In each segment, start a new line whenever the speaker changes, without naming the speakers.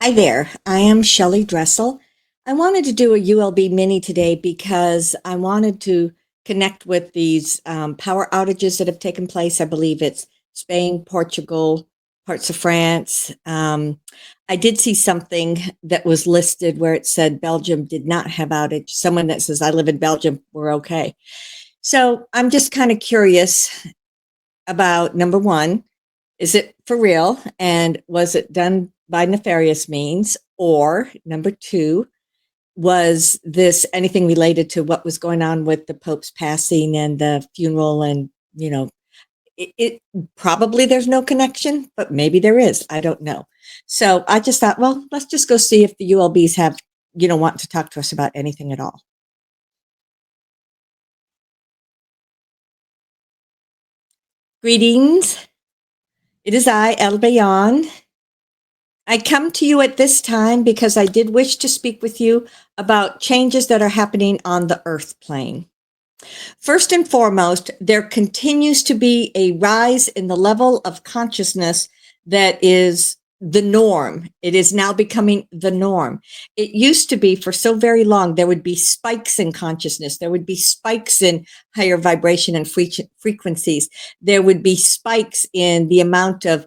Hi there, I am Shelly Dressel. I wanted to do a ULB mini today because I wanted to connect with these power outages that have taken place. I believe it's Spain, Portugal, parts of France. I did see something that was listed where it said Belgium did not have outage. Someone that says, I live in Belgium, we're okay. So I'm just kind of curious about number one, is it for real? And was it done by nefarious means? Or number two, was this anything related to what was going on with the Pope's passing and the funeral? And, it probably there's no connection, but maybe there is. I don't know. So I just thought, well, let's just go see if the ULBs have, want to talk to us about anything at all. Greetings. It is I, Albayon. I come to you at this time because I did wish to speak with you about changes that are happening on the earth plane. First and foremost, there continues to be a rise in the level of consciousness that is the norm. It is now becoming the norm. It used to be for so very long, there would be spikes in consciousness. There would be spikes in higher vibration and frequencies. There would be spikes in the amount of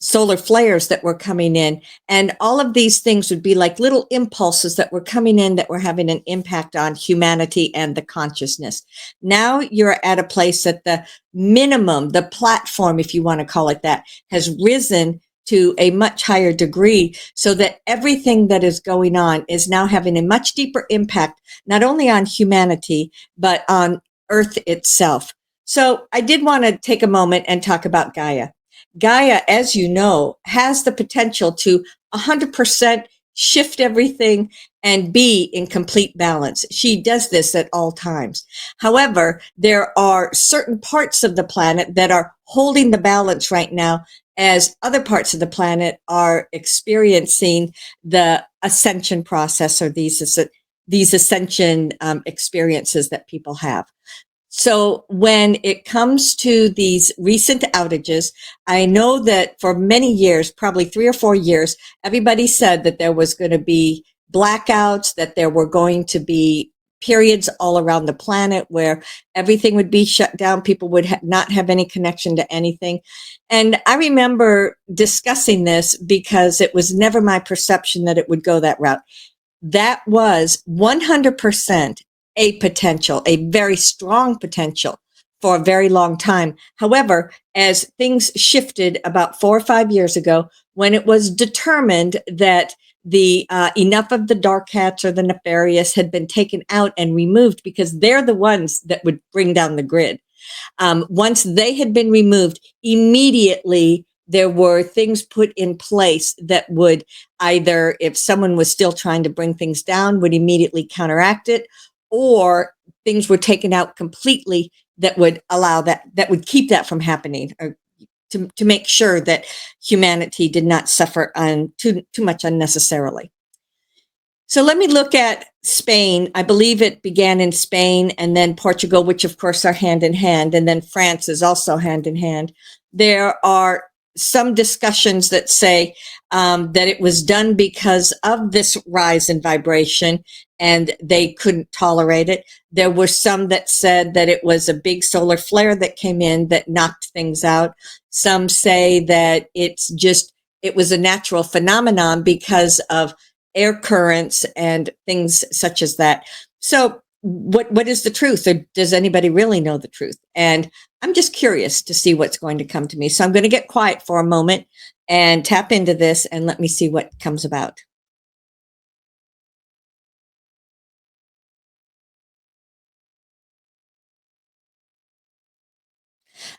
solar flares that were coming in. And all of these things would be like little impulses that were coming in that were having an impact on humanity and the consciousness. Now you're at a place that the minimum, the platform, if you want to call it that, has risen to a much higher degree so that everything that is going on is now having a much deeper impact, not only on humanity, but on Earth itself. So I did want to take a moment and talk about Gaia. Gaia, as you know, has the potential to 100% shift everything and be in complete balance. She does this at all times. However, there are certain parts of the planet that are holding the balance right now as other parts of the planet are experiencing the ascension process or these ascension experiences that people have. So when it comes to these recent outages, I know that for many years, probably 3 or 4 years, everybody said that there was going to be blackouts, that there were going to be periods all around the planet where everything would be shut down. People would not have any connection to anything. And I remember discussing this because it was never my perception that it would go that route. That was 100% a potential, a very strong potential for a very long time. However, as things shifted about 4 or 5 years ago, when it was determined that the enough of the dark hats or the nefarious had been taken out and removed because they're the ones that would bring down the grid. Once they had been removed, immediately there were things put in place that would either, if someone was still trying to bring things down, would immediately counteract it, or things were taken out completely that would allow that would keep that from happening, or to make sure that humanity did not suffer too much unnecessarily. So let me look at Spain. I believe it began in Spain and then Portugal, which of course are hand in hand, and then France is also hand in hand. There are some discussions that say that it was done because of this rise in vibration and they couldn't tolerate it. There were some that said that it was a big solar flare that came in that knocked things out. Some say that it was a natural phenomenon because of air currents and things such as that. So what is the truth, or does anybody really know the truth? And I'm just curious to see what's going to come to me. So I'm going to get quiet for a moment and tap into this and let me see what comes about.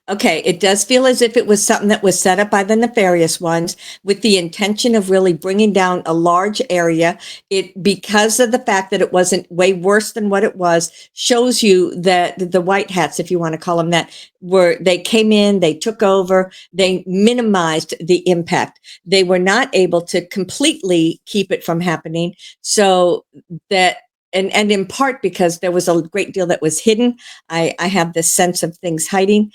Okay, it does feel as if it was something that was set up by the nefarious ones with the intention of really bringing down a large area. It, because of the fact that it wasn't way worse than what it was, shows you that the white hats, if you want to call them that, they came in, they took over, they minimized the impact. They were not able to completely keep it from happening, so that and in part because there was a great deal that was hidden. I have this sense of things hiding.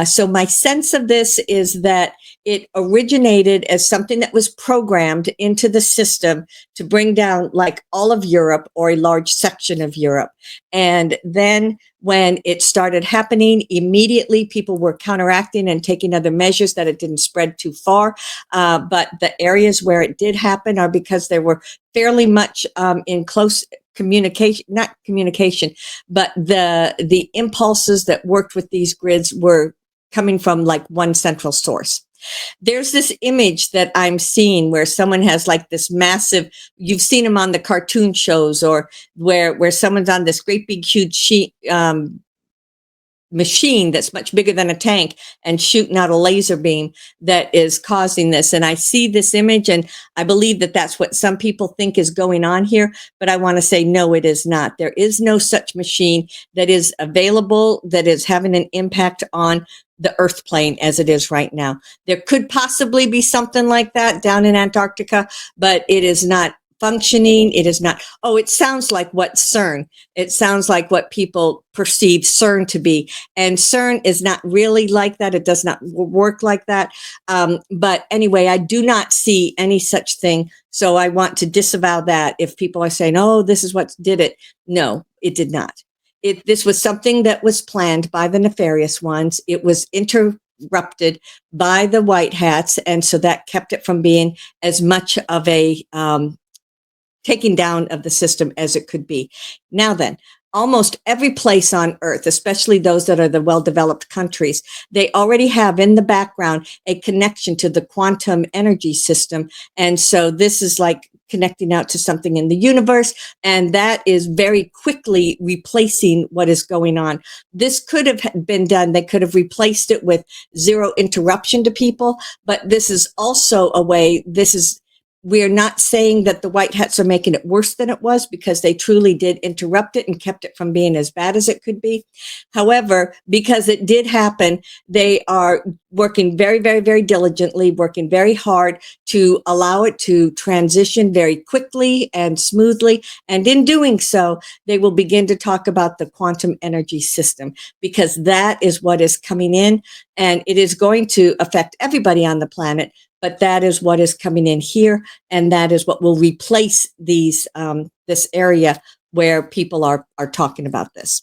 So my sense of this is that it originated as something that was programmed into the system to bring down like all of Europe or a large section of Europe. And then when it started happening, immediately people were counteracting and taking other measures that it didn't spread too far. But the areas where it did happen are because they were fairly much in close communication, not communication, but the impulses that worked with these grids were coming from like one central source. There's this image that I'm seeing where someone has like this massive, you've seen them on the cartoon shows, or where someone's on this great big huge sheet, machine that's much bigger than a tank and shooting out a laser beam that is causing this. And I see this image and I believe that that's what some people think is going on here, but I want to say, no, it is not. There is no such machine that is available that is having an impact on the earth plane as it is right now. There could possibly be something like that down in Antarctica, but it is not functioning. It is not. Oh, it sounds like what CERN. It sounds like what people perceive CERN to be. And CERN is not really like that. It does not work like that. But anyway, I do not see any such thing. So I want to disavow that if people are saying, oh, this is what did it. No, it did not. This was something that was planned by the nefarious ones. It was interrupted by the white hats. And so that kept it from being as much of a taking down of the system as it could be. Now then, almost every place on earth, especially those that are the well-developed countries, they already have in the background a connection to the quantum energy system. And so this is like connecting out to something in the universe, and that is very quickly replacing what is going on. This could have been done. They could have replaced it with zero interruption to people, but this is also a way, we're not saying that the white hats are making it worse than it was, because they truly did interrupt it and kept it from being as bad as it could be. However, because it did happen, they are working very, very, very diligently, working very hard to allow it to transition very quickly and smoothly. And in doing so, they will begin to talk about the quantum energy system, because that is what is coming in, and it is going to affect everybody on the planet. But that is what is coming in here, and that is what will replace these this area where people are talking about this,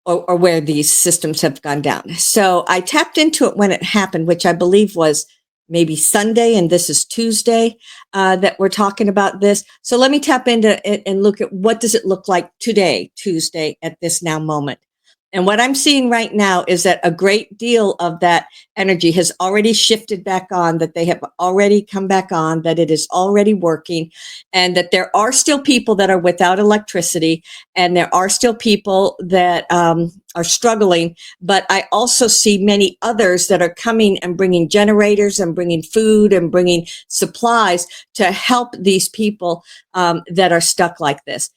or where these systems have gone down. So I tapped into it when it happened, which I believe was maybe Sunday, and this is Tuesday that we're talking about this. So let me tap into it and look at what does it look like today, Tuesday, at this now moment. And what I'm seeing right now is that a great deal of that energy has already shifted back on, that they have already come back on, that it is already working, and that there are still people that are without electricity, and there are still people that are struggling. But I also see many others that are coming and bringing generators and bringing food and bringing supplies to help these people that are stuck like this.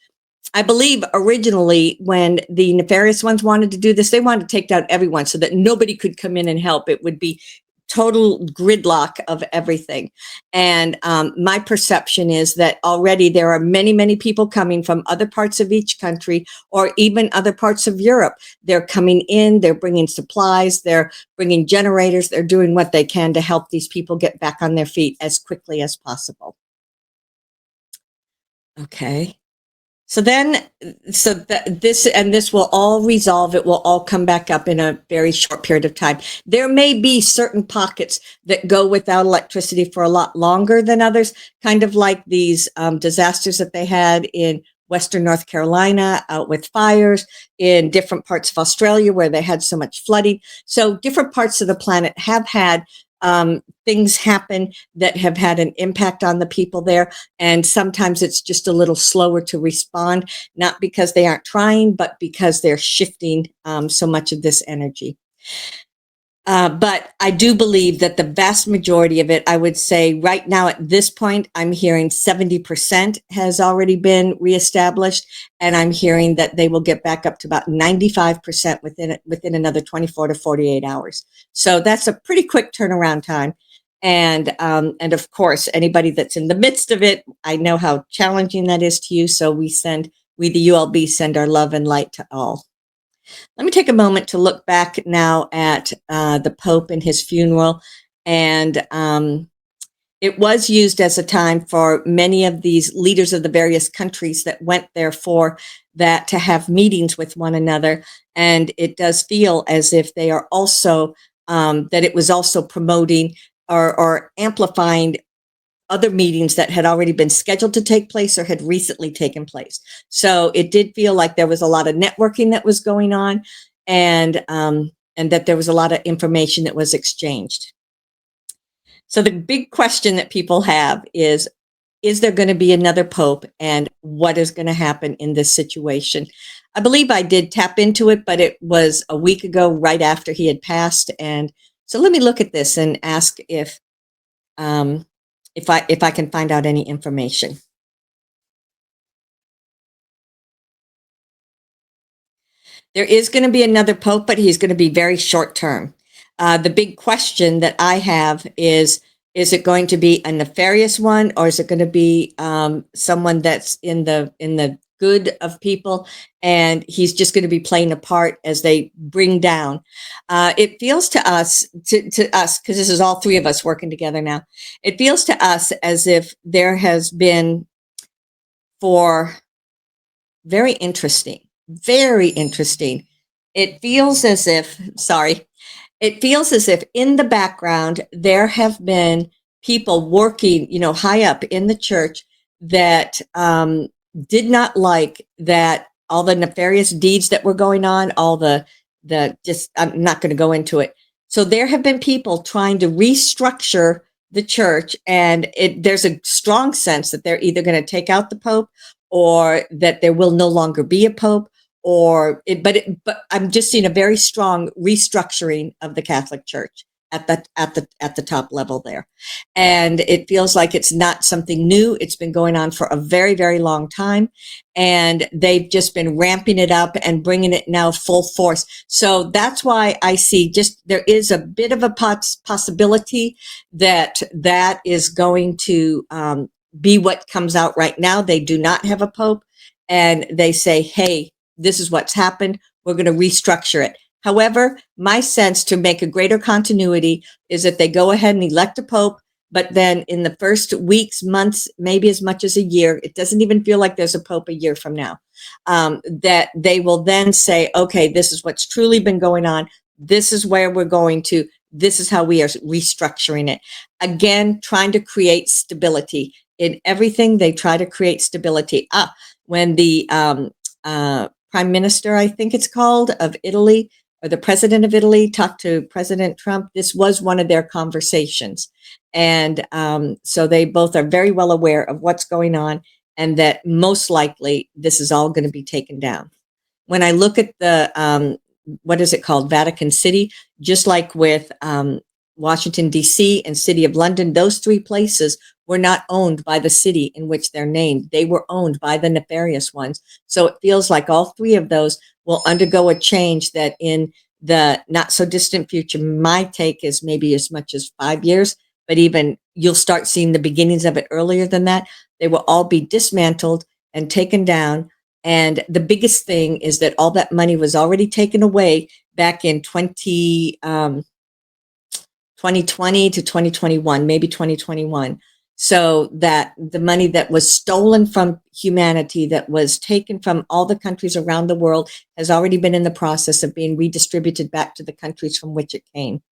I believe originally when the nefarious ones wanted to do this, they wanted to take down everyone so that nobody could come in and help. It would be total gridlock of everything. And my perception is that already there are many, many people coming from other parts of each country, or even other parts of Europe. They're coming in, they're bringing supplies, they're bringing generators, they're doing what they can to help these people get back on their feet as quickly as possible. Okay. So then, this will all resolve. It will all come back up in a very short period of time. There may be certain pockets that go without electricity for a lot longer than others, kind of like these disasters that they had in Western North Carolina, out with fires, in different parts of Australia where they had so much flooding. So different parts of the planet have had things happen that have had an impact on the people there. And sometimes it's just a little slower to respond, not because they aren't trying, but because they're shifting so much of this energy. But I do believe that the vast majority of it, I would say right now at this point, I'm hearing 70% has already been reestablished. And I'm hearing that they will get back up to about 95% within another 24 to 48 hours. So that's a pretty quick turnaround time. And of course, anybody that's in the midst of it, I know how challenging that is to you. So we send We, the ULB, send our love and light to all. Let me take a moment to look back now at the Pope and his funeral. And it was used as a time for many of these leaders of the various countries that went there for that to have meetings with one another. And it does feel as if they are also, that it was also promoting or amplifying other meetings that had already been scheduled to take place or had recently taken place. So it did feel like there was a lot of networking that was going on, and that there was a lot of information that was exchanged. So the big question that people have is there going to be another pope, and what is going to happen in this situation? I believe I did tap into it, but it was a week ago, right after he had passed. And so let me look at this and ask if I can find out any information. There is going to be another pope, but he's going to be very short term. The big question that I have is it going to be a nefarious one, or is it going to be someone that's in the good of people, and he's just going to be playing a part as they bring down? It feels to us, because this is all three of us working together now, it feels to us as if there has been, for very interesting, it feels as if, in the background, there have been people working, high up in the church that did not like that, all the nefarious deeds that were going on, all the I'm not going to go into it. So there have been people trying to restructure the church, and there's a strong sense that they're either going to take out the Pope, or that there will no longer be a Pope, but I'm just seeing a very strong restructuring of the Catholic Church at the top level there. And it feels like it's not something new. It's been going on for a very, very long time, and they've just been ramping it up and bringing it now full force. So that's why I see there is a bit of a possibility that is going to be what comes out right now. They do not have a Pope, and they say, hey, this is what's happened. We're going to restructure it. However, my sense, to make a greater continuity, is that they go ahead and elect a Pope, but then in the first weeks, months, maybe as much as a year, it doesn't even feel like there's a Pope a year from now, that they will then say, okay, this is what's truly been going on. This is where we're going to. This is how we are restructuring it. Again, trying to create stability. In everything, they try to create stability. When the Prime Minister, I think it's called, of Italy, or the President of Italy, talked to President Trump, this was one of their conversations. And so they both are very well aware of what's going on, and that most likely this is all going to be taken down. When I look at the, what is it called, Vatican City, just like with Washington, D.C. and City of London, those three places were not owned by the city in which they're named. They were owned by the nefarious ones. So it feels like all three of those will undergo a change that in the not so distant future, my take is maybe as much as 5 years, but even you'll start seeing the beginnings of it earlier than that. They will all be dismantled and taken down. And the biggest thing is that all that money was already taken away back in 2020 to 2021, maybe 2021. So that the money that was stolen from humanity, that was taken from all the countries around the world, has already been in the process of being redistributed back to the countries from which it came.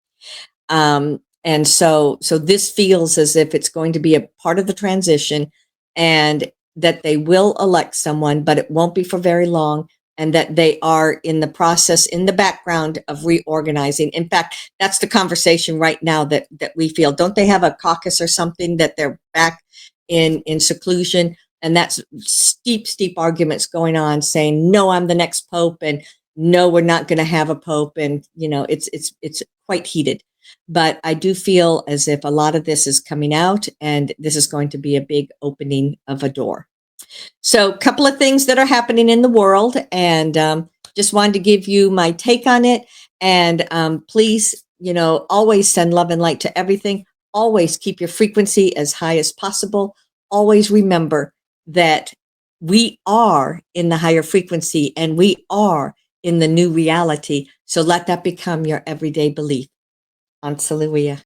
And so this feels as if it's going to be a part of the transition, and that they will elect someone, but it won't be for very long, and that they are in the process, in the background, of reorganizing. In fact, that's the conversation right now that we feel. Don't they have a caucus or something that they're back in seclusion? And that's steep arguments going on, saying, no, I'm the next Pope, and no, we're not going to have a Pope. And, it's quite heated. But I do feel as if a lot of this is coming out, and this is going to be a big opening of a door. So a couple of things that are happening in the world, and just wanted to give you my take on it. And please, always send love and light to everything. Always keep your frequency as high as possible. Always remember that We are in the higher frequency and we are in the new reality. So let that become your everyday belief. Hallelujah.